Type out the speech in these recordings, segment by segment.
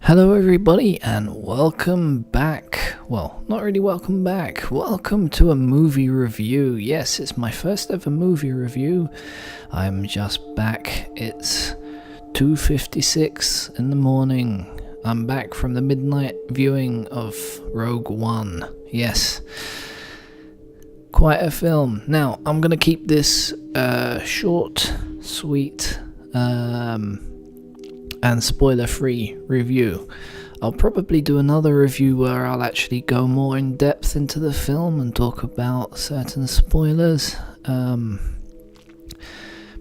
Hello everybody and welcome back. Well, not really welcome back. Welcome to a movie review. Yes, it's my first ever movie review. I'm just back. It's 2:56 in the morning. I'm back from the midnight viewing of Rogue One. Yes. Quite a film. Now, I'm going to keep this short, sweet, and spoiler-free review. I'll probably do another review where I'll actually go more in depth into the film and talk about certain spoilers. But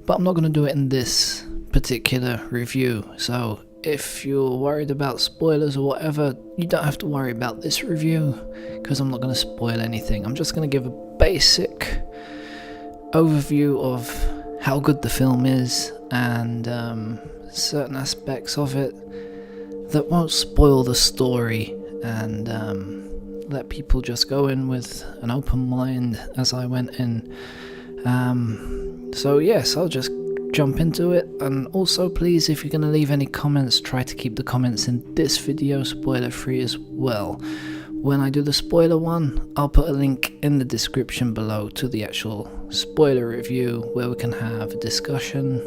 I'm not going to do it in this particular review. So if you're worried about spoilers or whatever, you don't have to worry about this review because I'm not going to spoil anything. I'm just going to give a basic overview of how good the film is and certain aspects of it that won't spoil the story, and let people just go in with an open mind as I went in. So yes, I'll just jump into it. And also, please, if you're going to leave any comments, try to keep the comments in this video spoiler free as well. When I do the spoiler one, I'll put a link in the description below to the actual spoiler review where we can have a discussion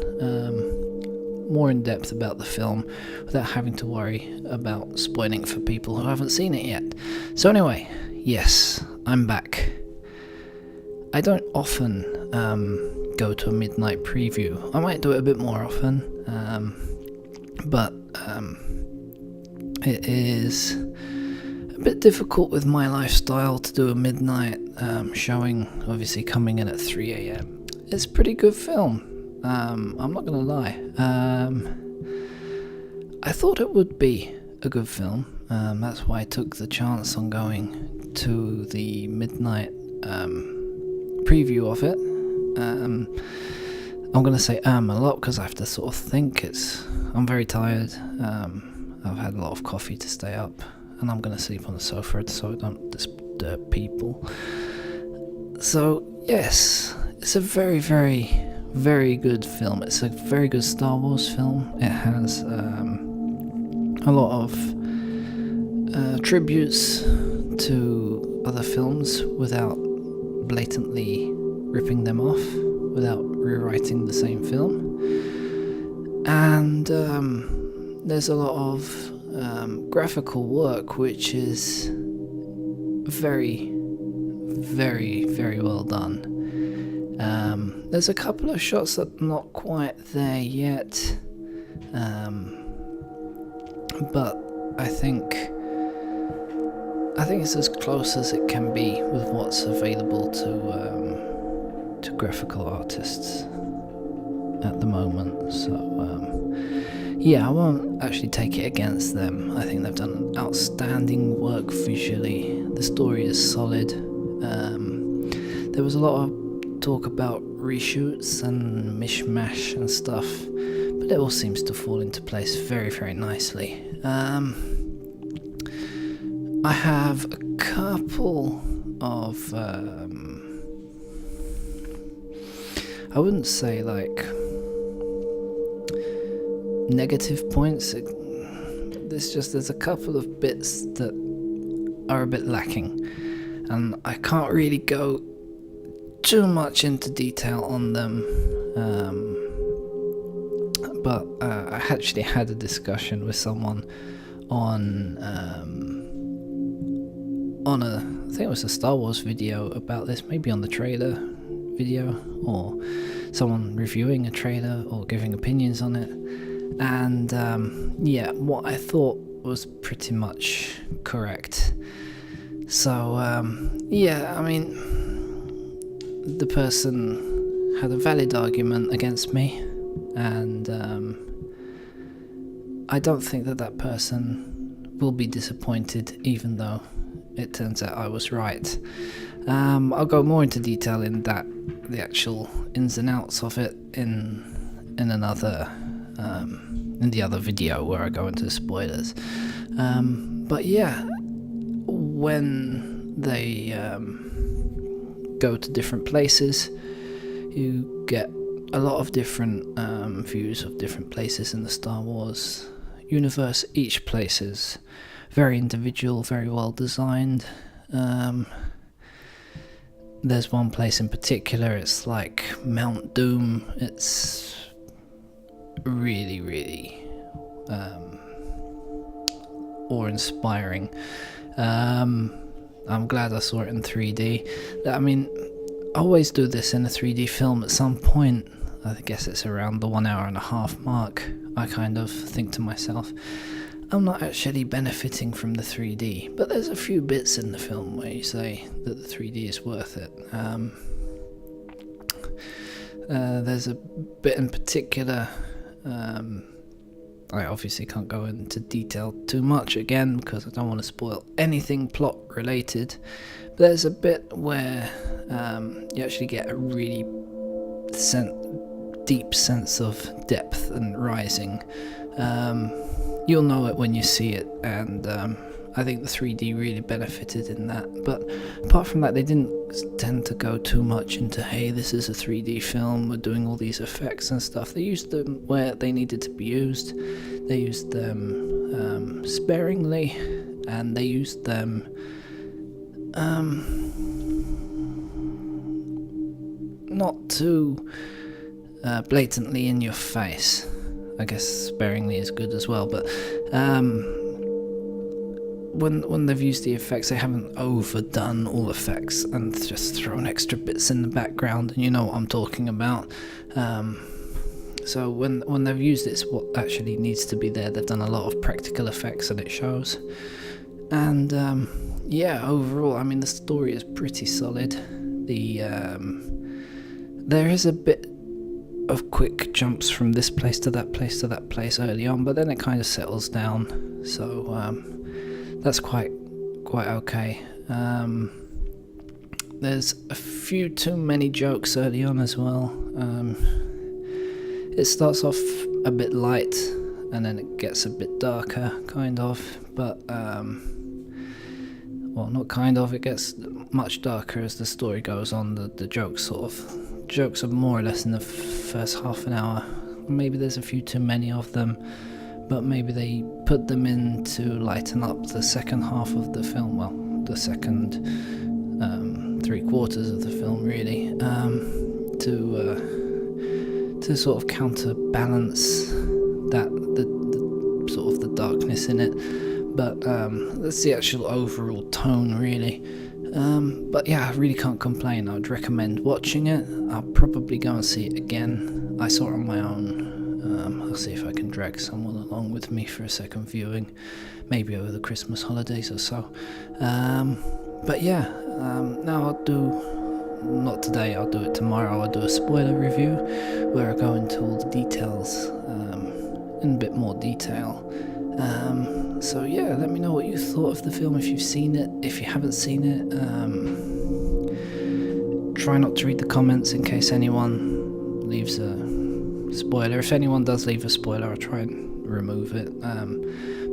more in depth about the film without having to worry about spoiling for people who haven't seen it yet. So anyway, yes, I'm back. I don't often go to a midnight preview. I might do it a bit more often, but it is a bit difficult with my lifestyle to do a midnight showing, obviously coming in at 3 a.m. It's a pretty good film. I'm not gonna lie. I thought it would be a good film. That's why I took the chance on going to the midnight preview of it. I'm gonna say a lot because I have to sort of think. I'm very tired. I've had a lot of coffee to stay up, and I'm gonna sleep on the sofa so I don't disturb people. So yes, it's a very, very, very good film. It's a very good Star Wars film. It has a lot of tributes to other films without blatantly ripping them off, without rewriting the same film. And there's a lot of graphical work which is very, very, very well done. There's a couple of shots that are not quite there yet, but I think it's as close as it can be with what's available to graphical artists at the moment. So yeah, I won't actually take it against them. I think they've done outstanding work visually. The story is solid. There was a lot of talk about reshoots and mishmash and stuff, but it all seems to fall into place very, very nicely. I have a couple of I wouldn't say like negative points. There's a couple of bits that are a bit lacking, and I can't really go too much into detail on them, but I actually had a discussion with someone on I think it was a Star Wars video about this, maybe on the trailer video, or someone reviewing a trailer or giving opinions on it, and yeah, what I thought was pretty much correct. So yeah, I mean, the person had a valid argument against me, and I don't think that person will be disappointed, even though it turns out I was right. I'll go more into detail in the actual ins and outs of it in another in the other video where I go into spoilers. But yeah, when they go to different places, you get a lot of different views of different places in the Star Wars universe. Each place is very individual, very well designed. There's one place in particular, it's like Mount Doom. It's really, really awe-inspiring. I'm glad I saw it in 3D. I mean, I always do this in a 3D film at some point. I guess it's around the 1 hour and a half mark. I kind of think to myself, I'm not actually benefiting from the 3D, but there's a few bits in the film where you say that the 3D is worth it. There's a bit in particular, I obviously can't go into detail too much again because I don't want to spoil anything plot related, but there's a bit where you actually get a really deep sense of depth and rising. You'll know it when you see it, and I think the 3D really benefited in that. But apart from that, they didn't tend to go too much into, hey, this is a 3D film, we're doing all these effects and stuff. They used them where they needed to be used. They used them sparingly, and they used them not too blatantly in your face. I guess sparingly is good as well, but when they've used the effects, they haven't overdone all effects and just thrown extra bits in the background, and you know what I'm talking about. So when they've used it's what actually needs to be there. They've done a lot of practical effects and it shows. And yeah, overall, I mean, the story is pretty solid. There is a bit of quick jumps from this place to that place to that place early on, but then it kind of settles down, so that's quite okay. There's a few too many jokes early on as well. It starts off a bit light and then it gets a bit darker, kind of, but well, not kind of, it gets much darker as the story goes on. The jokes are more or less in the first half an hour. Maybe there's a few too many of them, but maybe they put them in to lighten up the second half of the film, well, the second 3/4 of the film really, to sort of counterbalance that the sort of the darkness in it. But that's the actual overall tone really. But yeah, I really can't complain. I'd recommend watching it. I'll probably go and see it again. I saw it on my own. I'll see if I can drag someone along with me for a second viewing, maybe over the Christmas holidays or so. But yeah, now I'll do, not today, I'll do it tomorrow. I'll do a spoiler review where I go into all the details in a bit more detail. So yeah, let me know what you thought of the film if you've seen it. If you haven't seen it, try not to read the comments in case anyone leaves a spoiler. If anyone does leave a spoiler, I'll try and remove it.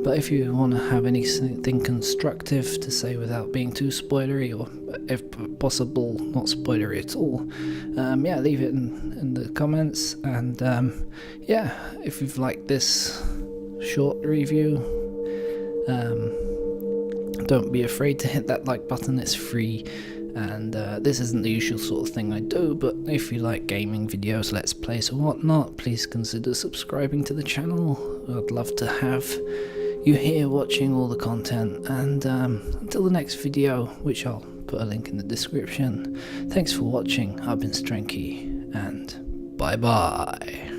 But if you want to have anything constructive to say without being too spoilery, or if possible not spoilery at all, yeah, leave it in the comments. And yeah, if you've liked this short review, don't be afraid to hit that like button. It's free, and this isn't the usual sort of thing I do, but if you like gaming videos, let's plays or whatnot, please consider subscribing to the channel. I'd love to have you here watching all the content. And until the next video, which I'll put a link in the description, thanks for watching. I've been Stranky, and bye bye.